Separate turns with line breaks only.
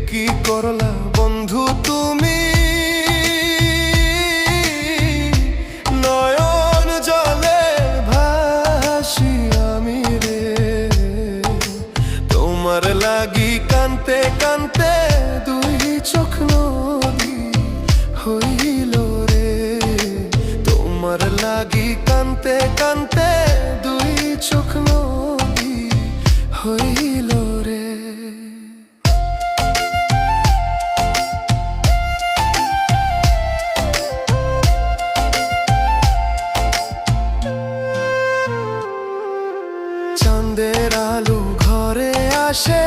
কি করলা বন্ধু তুমি, নয়ন জলে ভাসি আমি রে। তোমার লাগি কানতে কানতে দুই চোখ নদী হইল রে। তোমার লাগি কানতে কানতে দুই চোখ নদী হইল রে। চাঁদের আলো ঘরে আসে,